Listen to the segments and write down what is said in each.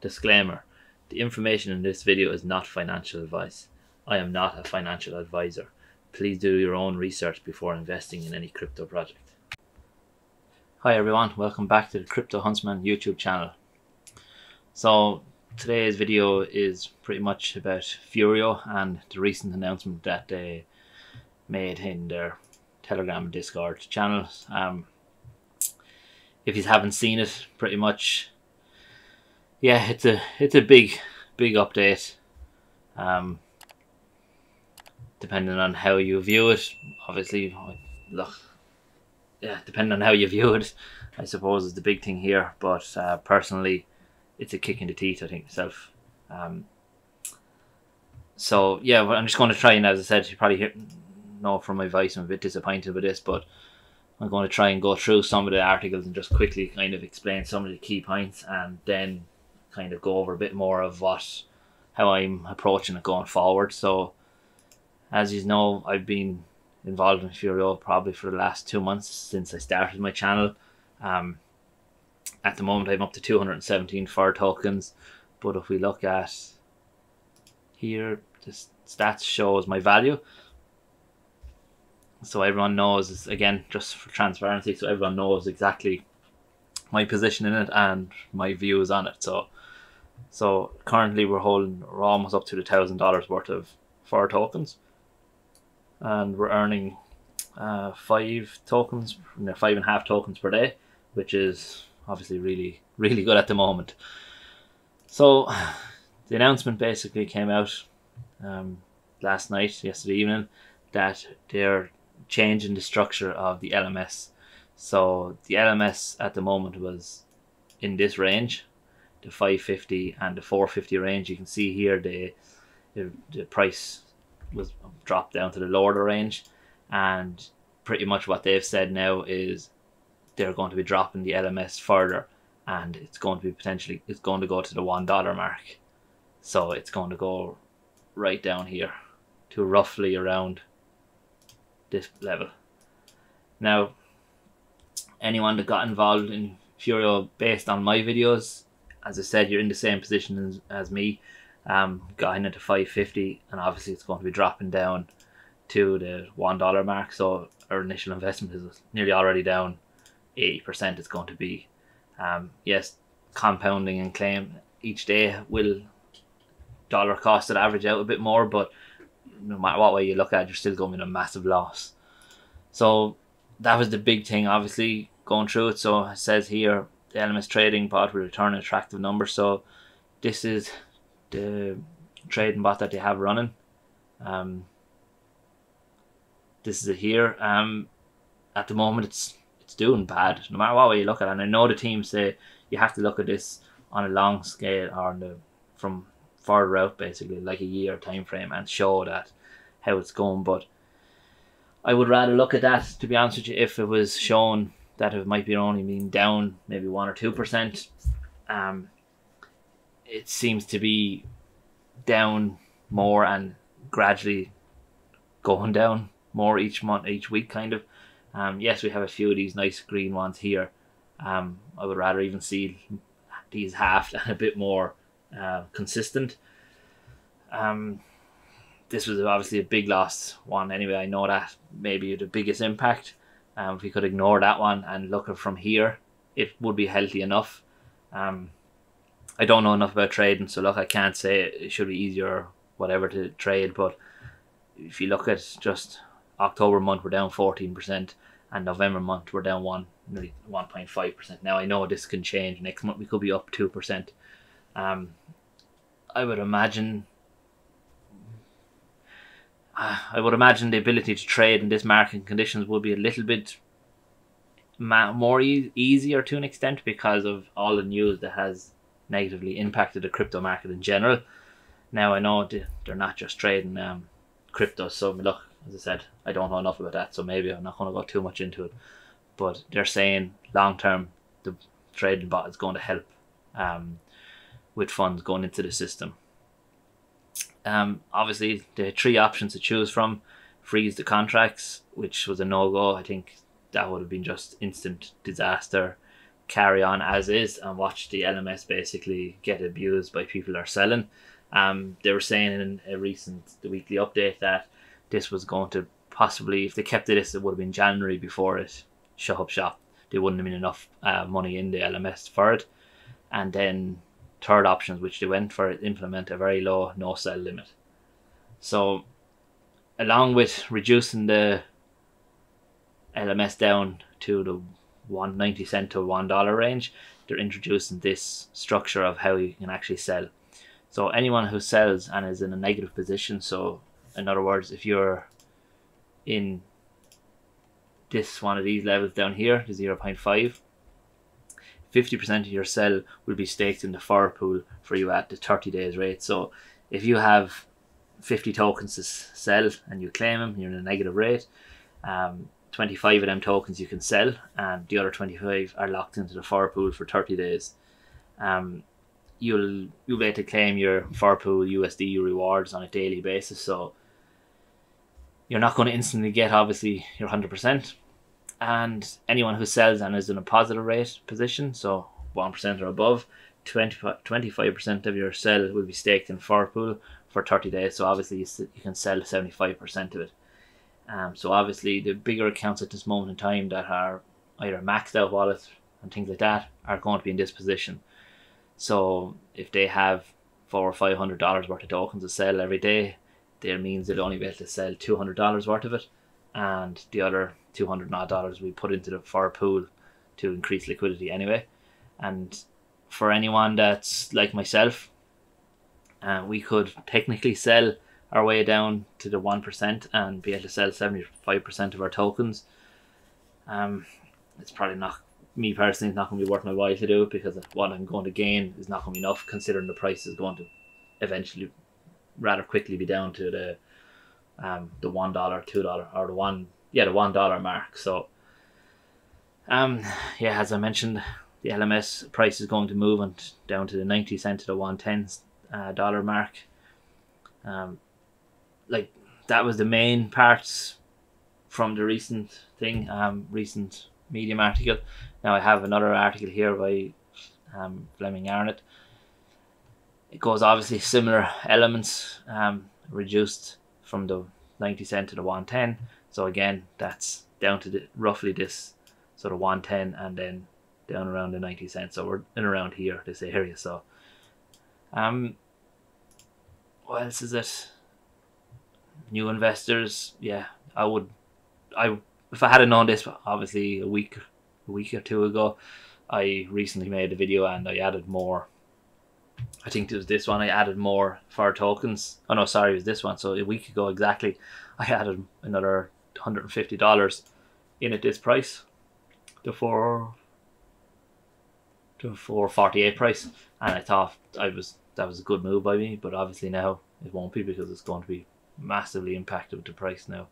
Disclaimer: the information in this video is not financial advice. I am not a financial advisor. Please do your own research before investing in any crypto project. Hi everyone, welcome back to the CryptoHuntzman YouTube channel. So today's video is pretty much about Furio and the recent announcement that they made in their Telegram and Discord channels. If you haven't seen it, pretty much, yeah, it's a big update. Depending on how you view it, obviously, depending on how you view it, I suppose is the big thing here. But personally, it's a kick in the teeth, I think, myself. So yeah, well, I'm just going to try, and as I said, you probably know from my voice I'm a bit disappointed with this, but I'm going to try and go through some of the articles and just quickly kind of explain some of the key points, and then kind of go over a bit more of how I'm approaching it going forward. So as you know, I've been involved in Furio probably for the last 2 months since I started my channel. At the moment I'm up to 217 FUR tokens, but if we look at here, the stats shows my value. So everyone knows, again, just for transparency, so everyone knows exactly my position in it and my views on it. So currently we're almost up to the $1,000 worth of FUR tokens, and we're earning 5 tokens, 5.5 tokens per day, which is obviously really good at the moment. So the announcement basically came out yesterday evening, that they're changing the structure of the LMS. So the LMS at the moment was in this range, the 550 and the 450 range. You can see here the price was dropped down to the lower range, and pretty much what they've said now is they're going to be dropping the LMS further, and it's going to go to the $1 mark. So it's going to go right down here to roughly around this level. Now, anyone that got involved in Furio based on my videos, as I said, you're in the same position as me. Got in at the 550, and obviously it's going to be dropping down to the $1 mark. So our initial investment is nearly already down 80%. It's going to be, yes, compounding and claim each day will dollar cost it average out a bit more, but no matter what way you look at it, you're still going in a massive loss. So that was the big thing, obviously, going through it. So it says here, the LMS trading bot will return an attractive number. So this is the trading bot that they have running. This is it here. At the moment it's doing bad, no matter what way you look at it. And I know the team say you have to look at this on a long scale, or from further out, basically like a year time frame, and show that how it's going. But I would rather look at that, to be honest with you, if it was shown that it might be only being down maybe 1 or 2%. It seems to be down more and gradually going down more each month, each week, kind of. Yes, we have a few of these nice green ones here. I would rather even see these halved and a bit more consistent. This was obviously a big loss one anyway. I know that maybe the biggest impact. If we could ignore that one and look at from here, it would be healthy enough. I don't know enough about trading, so look, I can't say it should be easier or whatever to trade, but if you look at just October month, we're down 14%, and November month we're down nearly 1.5%. Now I know this can change. Next month we could be up 2%. I would imagine the ability to trade in this market conditions would be a little bit more easier to an extent, because of all the news that has negatively impacted the crypto market in general. Now I know they're not just trading crypto, so look, as I said, I don't know enough about that, so maybe I'm not going to go too much into it, but they're saying long term the trading bot is going to help with funds going into the system. Obviously the 3 options to choose from: freeze the contracts, which was a no-go. I think that would have been just instant disaster. carry on as is and watch the LMS basically get abused by people that are selling. They were saying in a recent weekly update that this was going to possibly, if they kept this, it would have been January before it shut up shop. There wouldn't have been enough money in the LMS for it. And then third options, which they went for, implement a very low no sell limit. So along with reducing the LMS down to the 1.90 cent to $1 range, they're introducing this structure of how you can actually sell. So anyone who sells and is in a negative position, so in other words, if you're in this one of these levels down here, the 0.5, 50% of your sell will be staked in the FOR pool for you at the 30 days rate. So if you have 50 tokens to sell and you claim them, you're in a negative rate. 25 of them tokens you can sell, and the other 25 are locked into the FOR pool for 30 days. You'll be able to claim your FOR pool USD rewards on a daily basis. So you're not going to instantly get obviously your 100%. And anyone who sells and is in a positive rate position, so 1% or above, 25% of your sell will be staked in FOR pool for 30 days. So obviously you can sell 75% of it. So obviously the bigger accounts at this moment in time that are either maxed out wallets and things like that are going to be in this position. So if they have $400 or $500 worth of tokens to sell every day, that means they'll only be able to sell $200 worth of it, and the other $200 we put into the FOR pool to increase liquidity anyway. And for anyone that's like myself, we could technically sell our way down to the 1% and be able to sell 75% of our tokens. It's probably not, me personally, it's not going to be worth my while to do it, because what I'm going to gain is not going to be enough, considering the price is going to eventually rather quickly be down to the $1, $2, or the $1 mark. So yeah, as I mentioned, the LMS price is going to move on down to the 90 cent to the $110 mark. Like, that was the main parts from the recent thing, recent Medium article. Now I have another article here by Fleming Arnott. It goes obviously similar elements, reduced from the 90 cent to the 110. So again, that's down to roughly this sort of 110, and then down around the 90 cents. So we're in around here, this area. So what else is it? New investors, yeah, if I had known this obviously a week or two ago, I recently made a video and I added more. I think it was this one. I added more FOR tokens. Oh no, sorry, it was this one. So a week ago exactly, I added another $150 in at this price, the 448 price, and I thought that was a good move by me. But obviously now it won't be, because it's going to be massively impacted with the price now.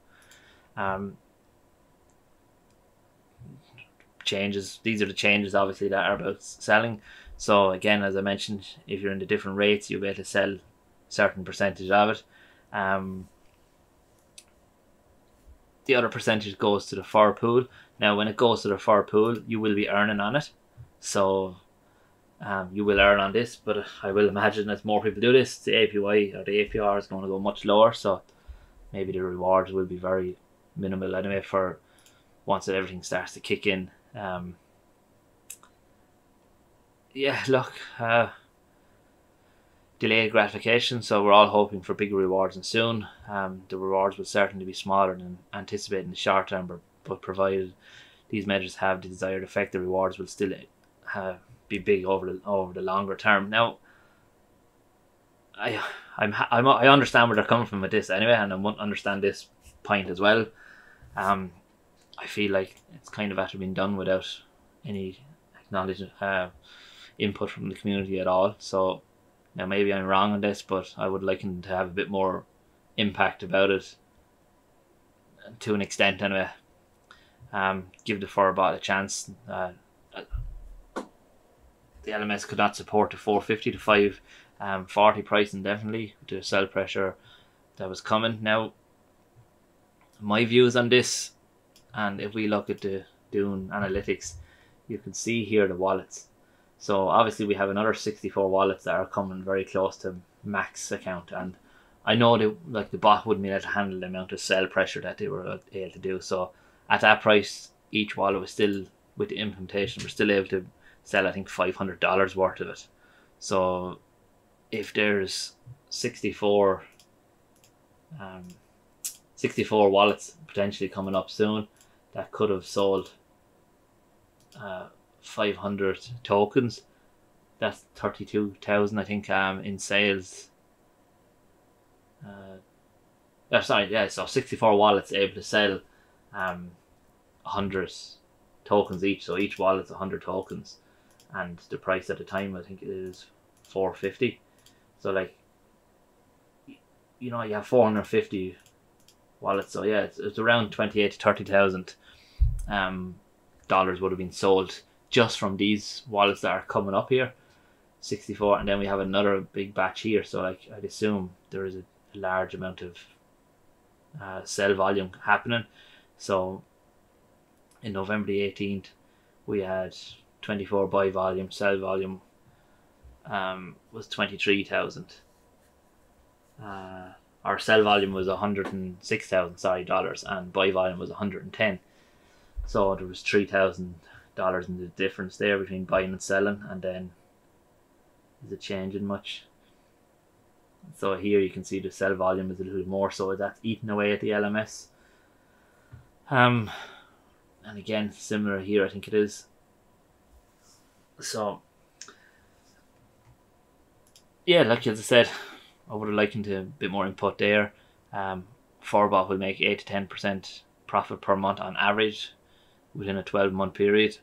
Changes. These are the changes obviously that are about selling. So again, as I mentioned, if you're in the different rates, you'll be able to sell a certain percentage of it. The other percentage goes to the FOR pool. Now when it goes to the FOR pool, you will be earning on it. So you will earn on this, but I will imagine as more people do this, the APY or the APR is going to go much lower. So maybe the rewards will be very minimal anyway for once everything starts to kick in. Yeah, look, delayed gratification. So we're all hoping for bigger rewards and soon. The rewards will certainly be smaller than anticipated in the short term, but provided these measures have the desired effect, the rewards will still be big over the longer term. Now, I understand where they're coming from with this anyway, and I won't understand this point as well. I feel like it's kind of after being done without any acknowledgement, input from the community at all. So now maybe I'm wrong on this, but I would like them to have a bit more impact about it, to an extent anyway. Give the FOR bot a chance. The LMS could not support the 450 to 540 price indefinitely, with the sell pressure that was coming. Now, my views on this, and if we look at the Dune analytics, you can see here the wallets. So obviously we have another 64 wallets that are coming very close to max account, and I know that like the bot wouldn't be able to handle the amount of sell pressure that they were able to do. So at that price, each wallet was still, with the implementation, we're still able to sell I think $500 worth of it. So if there's 64 wallets potentially coming up soon that could have sold 500 tokens, that's 32,000 I think in sales. So 64 wallets able to sell 100 tokens each, so each wallet's 100 tokens, and the price at the time I think it is $450. So like, you know, you have 450 wallets, so yeah, it's around 28 to 30,000 dollars would have been sold just from these wallets that are coming up here, 64, and then we have another big batch here. So like, I'd assume there is a large amount of sell volume happening. So in November the 18th we had 24 buy volume, sell volume was 23,000. Our sell volume was 106,000 dollars, and buy volume was 110. So there was $3,000 in the difference there between buying and selling. And then, is it changing much? So here you can see the sell volume is a little more, so that's eating away at the LMS. And again, similar here, I think it is. So yeah, like as I said, I would have likened to a bit more input there. Forbot will make 8 to 10% profit per month on average within a 12-month period.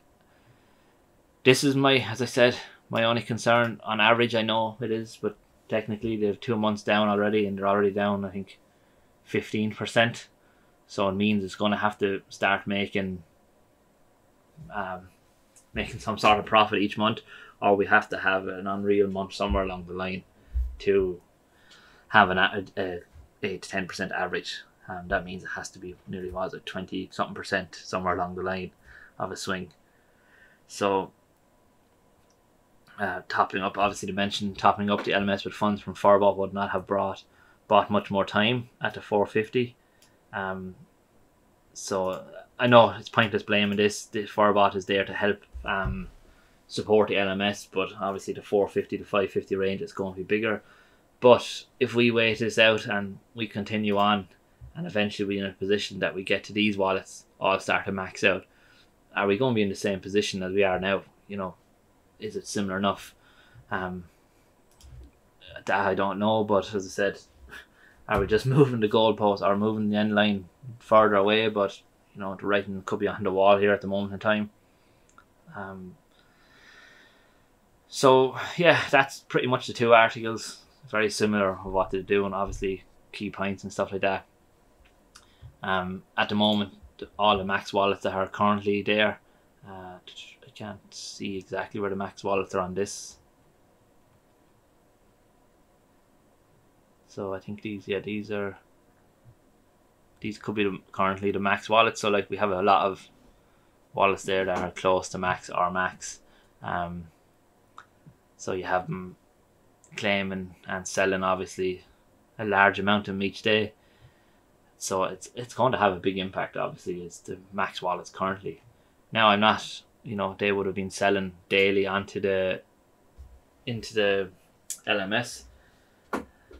This is as I said, my only concern. On average, I know it is, but technically they have 2 months down already, and they're already down I think 15%. So it means it's going to have to start making some sort of profit each month, or we have to have an unreal month somewhere along the line to have an 8 to 10% average. That means it has to be nearly 20 something percent somewhere along the line of a swing. So topping up, obviously to mention, topping up the LMS with funds from Forbot would not have bought much more time at the 450. So I know it's pointless blaming this. The Forbot is there to help support the LMS, but obviously the 450 to 550 range is going to be bigger. But if we wait this out and we continue on, and eventually we're in a position that we get to these wallets all start to max out, are we going to be in the same position as we are now? You know, is it similar enough? That I don't know, but as I said, are we just moving the goalpost or moving the end line further away? But you know, the writing could be on the wall here at the moment in time. So yeah, that's pretty much the two articles. Very similar of what they're doing, obviously key points and stuff like that. At the moment, all the max wallets that are currently there, I can't see exactly where the max wallets are on this. So I think these could be currently the max wallets. So like, we have a lot of wallets there that are close to max or max. So you have them claiming and selling obviously a large amount of them each day. So it's going to have a big impact. Obviously, it's the max wallets currently. Now I'm not, you know, they would have been selling daily into the LMS.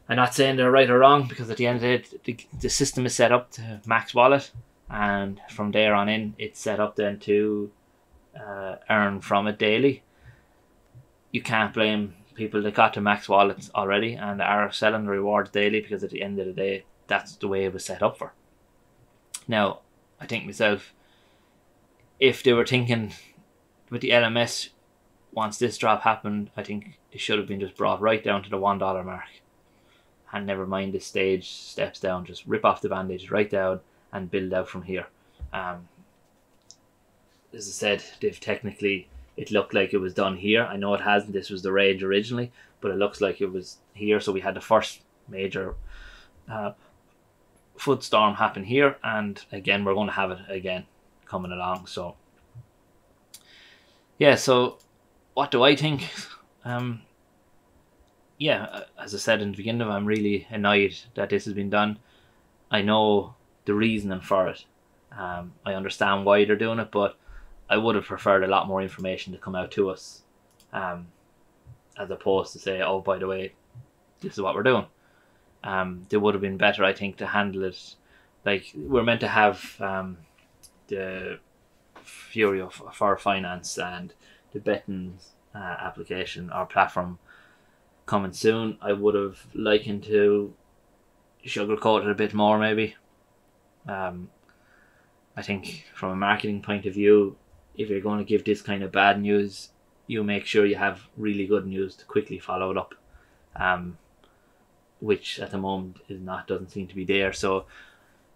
I'm not saying they're right or wrong, because at the end of the day, the system is set up to max wallet, and from there on in, it's set up then to earn from it daily. You can't blame people that got to max wallets already and are selling the rewards daily, because at the end of the day, that's the way it was set up for. Now, I think myself, if they were thinking with the LMS, once this drop happened, I think it should have been just brought right down to the $1 mark. And never mind the stage steps down, just rip off the bandage right down and build out from here. As I said, it looked like it was done here. I know it hasn't, this was the range originally, but it looks like it was here. So we had the first major footstorm happen here, and again we're going to have it again coming along. So yeah, so what do I think? Yeah, as I said in the beginning, I'm really annoyed that this has been done. I know the reasoning for it. I understand why they're doing it, but I would have preferred a lot more information to come out to us, as opposed to say, oh, by the way, this is what we're doing. They would have been better, I think, to handle it. Like, we're meant to have the Furio for finance and the betting application or platform coming soon. I would have likened to sugarcoat it a bit more, maybe. I think from a marketing point of view, if you're going to give this kind of bad news, you make sure you have really good news to quickly follow it up, which at the moment doesn't seem to be there. So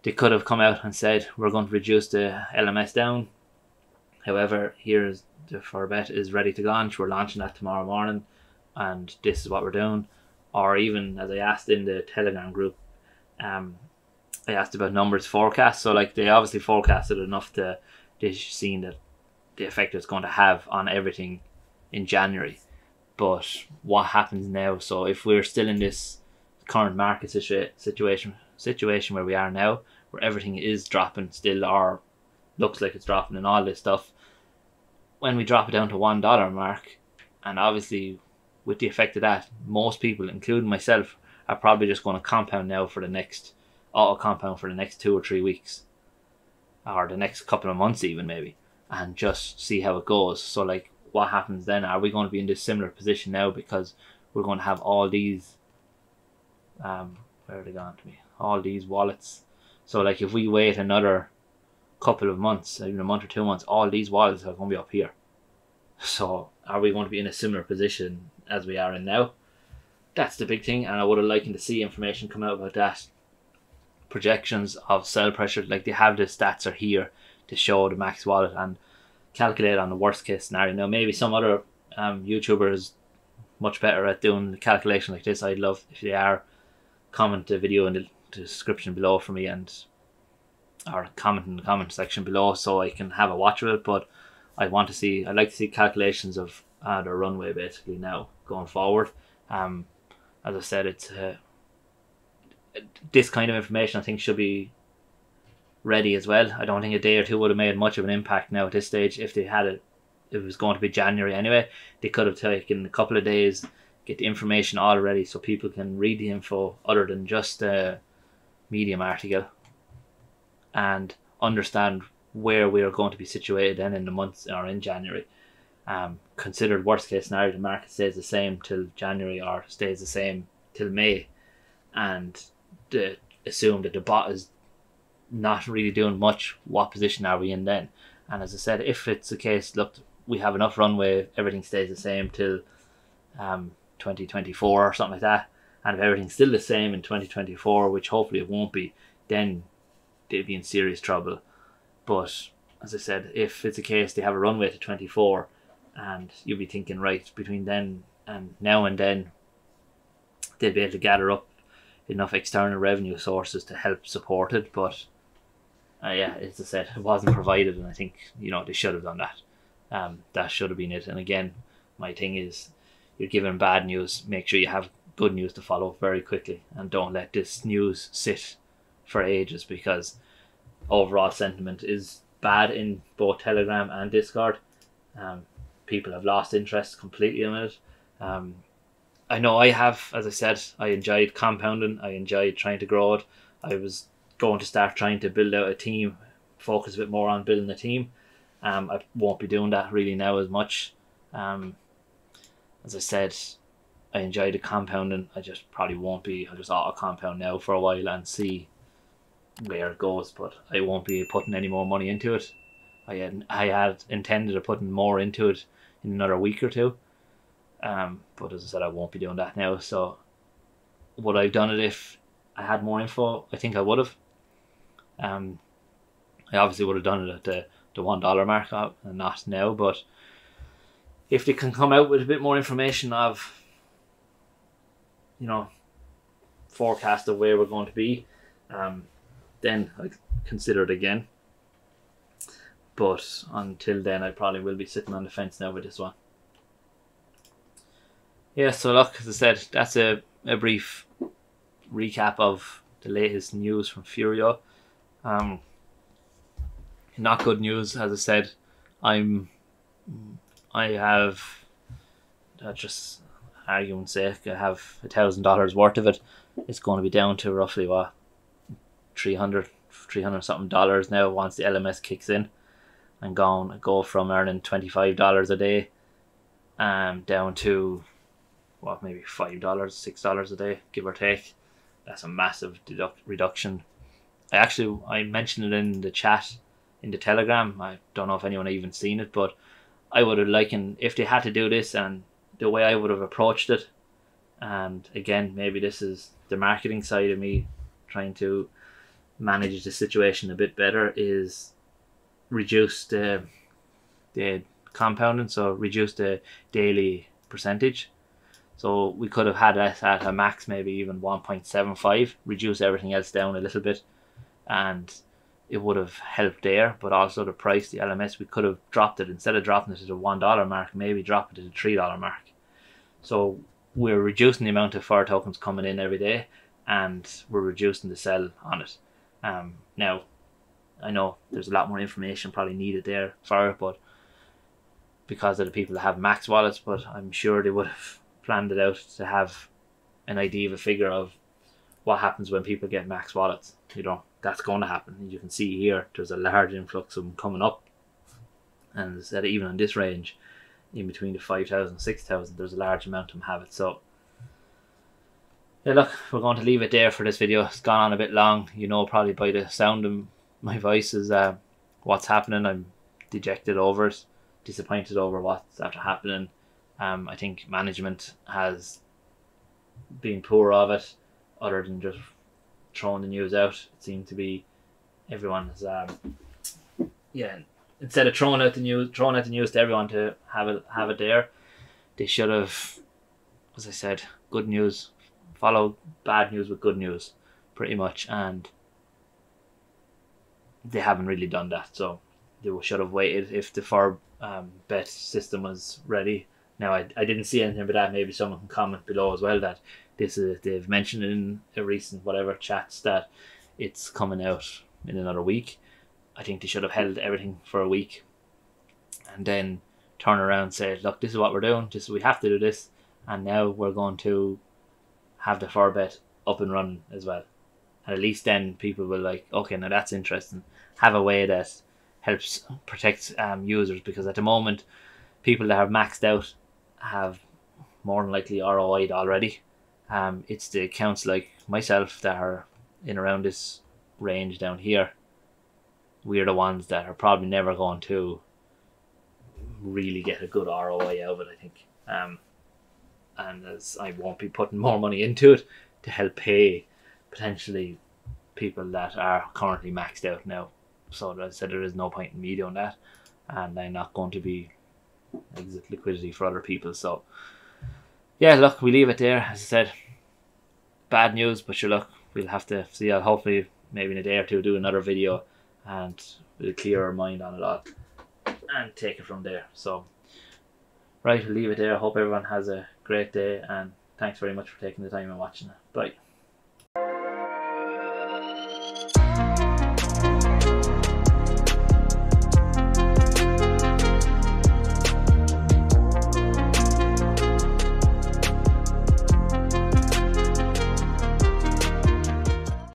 they could have come out and said, we're going to reduce the LMS down. However, here's the Forbet is ready to launch. We're launching that tomorrow morning, and this is what we're doing. Or even, as I asked in the Telegram group, I asked about numbers forecast. So like, they obviously forecasted enough to seeing that the effect it's going to have on everything in January. But what happens now? So if we're still in this current market situation where we are now, where everything is dropping still, or looks like it's dropping and all this stuff, when we drop it down to $1 mark, and obviously with the effect of that, most people, including myself, are probably just going to compound now for the next auto compound for the next 2 or 3 weeks, or the next couple of months even, maybe, and just see how it goes. So like, what happens then? Are we going to be in this similar position now, because we're going to have all these where are they gone to me? All these wallets. So like, if we wait another couple of months, even a month or 2 months, all these wallets are going to be up here. So are we going to be in a similar position as we are in now? That's the big thing, and I would have liked to see information come out about that. Projections of sell pressure, like they have the stats are here to show the max wallet and calculate on the worst case scenario. Now maybe some other YouTuber is much better at doing the calculation like this. I'd love if they are, comment the video in the description below for me, or comment in the comment section below, so I can have a watch of it. But I'd like to see calculations of the runway basically now going forward. As I said, it's this kind of information I think should be ready as well. I don't think a day or two would have made much of an impact now at this stage. If they had it, if it was going to be January anyway, they could have taken a couple of days, get the information all ready so people can read the info other than just a Medium article, and understand where we are going to be situated then in the months, or in January. Considered worst case scenario, the market stays the same till January, or stays the same till May, and assume that the bot is not really doing much. What position are we in then? And as I said, if it's the case, look, we have enough runway, everything stays the same till 2024 or something like that, and if everything's still the same in 2024, which hopefully it won't be, then they'd be in serious trouble. But as I said, if it's a case they have a runway to 24, and you'll be thinking, right, between then and now and then they'll be able to gather up enough external revenue sources to help support it. But yeah, as I said, it wasn't provided, and I think, you know, they should have done that. That should have been it. And again, my thing is, you're given bad news, make sure you have good news to follow very quickly, and don't let this news sit for ages, because overall sentiment is bad in both Telegram and Discord. People have lost interest completely in it. I know I have, as I said, I enjoyed compounding, I enjoyed trying to grow it. I was going to start trying to build out a team, focus a bit more on building a team. I won't be doing that really now as much. As I said, I enjoyed the compounding. I just probably won't be. I'll just auto compound now for a while and see where it goes, but I won't be putting any more money into it. I had intended of putting more into it in another week or two, but as I said, I won't be doing that now. So would I have done it if I had more info? I think I would have. I obviously would have done it at the $1 mark, and not now. But if they can come out with a bit more information of, you know, forecast of where we're going to be, then I'd consider it again. but until then I probably will be sitting on the fence now with this one. Yeah, so look, as I said, that's a brief recap of the latest news from Furio. Not good news, as I said. I have, just argument's sake, I have $1,000 worth of it. It's going to be down to roughly what, 300 something dollars now once the LMS kicks in. I'm going to go from earning $25 a day down to what, maybe $5, $6 a day, give or take. That's a massive reduction. I mentioned it in the chat in the Telegram. I don't know if anyone even seen it, but I would have likened, if they had to do this and the way I would have approached it, and again, maybe this is the marketing side of me trying to manage the situation a bit better, is reduce the compounding, so reduce the daily percentage. So we could have had it at a max, maybe even 1.75, reduce everything else down a little bit, and it would have helped there. But also the price, the LMS, we could have dropped it, instead of dropping it to the $1 mark, maybe drop it to the $3 mark. So we're reducing the amount of FIR tokens coming in every day, and we're reducing the sell on it. Now, I know there's a lot more information probably needed there for it, but because of the people that have max wallets, but I'm sure they would have planned it out to have an idea of a figure of what happens when people get max wallets. You know, that's going to happen. As you can see here, there's a large influx of them coming up, and instead, even on this range, in between the 5,000 6,000, there's a large amount of them have it. So yeah, look, we're going to leave it there for this video. It's gone on a bit long, you know, probably by the sound of my voice is what's happening. I'm dejected over it, disappointed over what's after happening. I think management has been poor of it, other than just throwing the news out. It seemed to be everyone is instead of throwing out the news to everyone to have it there, they should have, as I said, good news, follow bad news with good news, pretty much, and they haven't really done that. So they should have waited if the FIR bet system was ready. Now I didn't see anything about that. Maybe someone can comment below as well that they've mentioned in a recent whatever chats that it's coming out in another week. I think they should have held everything for a week and then turn around and say, look, this is what we're doing, we have to do this, and now we're going to have the FIR bet up and running as well. And at least then people will like, okay, now that's interesting. Have a way that helps protect users, because at the moment people that have maxed out have more than likely ROI'd already. It's the accounts like myself that are in around this range down here. We're the ones that are probably never going to really get a good ROI out of it, I think. And as I won't be putting more money into it to help pay potentially people that are currently maxed out now. So as I said, there is no point in me doing that, and I'm not going to be exit liquidity for other people. So yeah, look, we leave it there. As I said, bad news, but sure, look, we'll have to see. I'll hopefully maybe in a day or two do another video and with a clearer mind on it all and take it from there. So right, we'll leave it there. I hope everyone has a great day, and thanks very much for taking the time and watching it. Bye.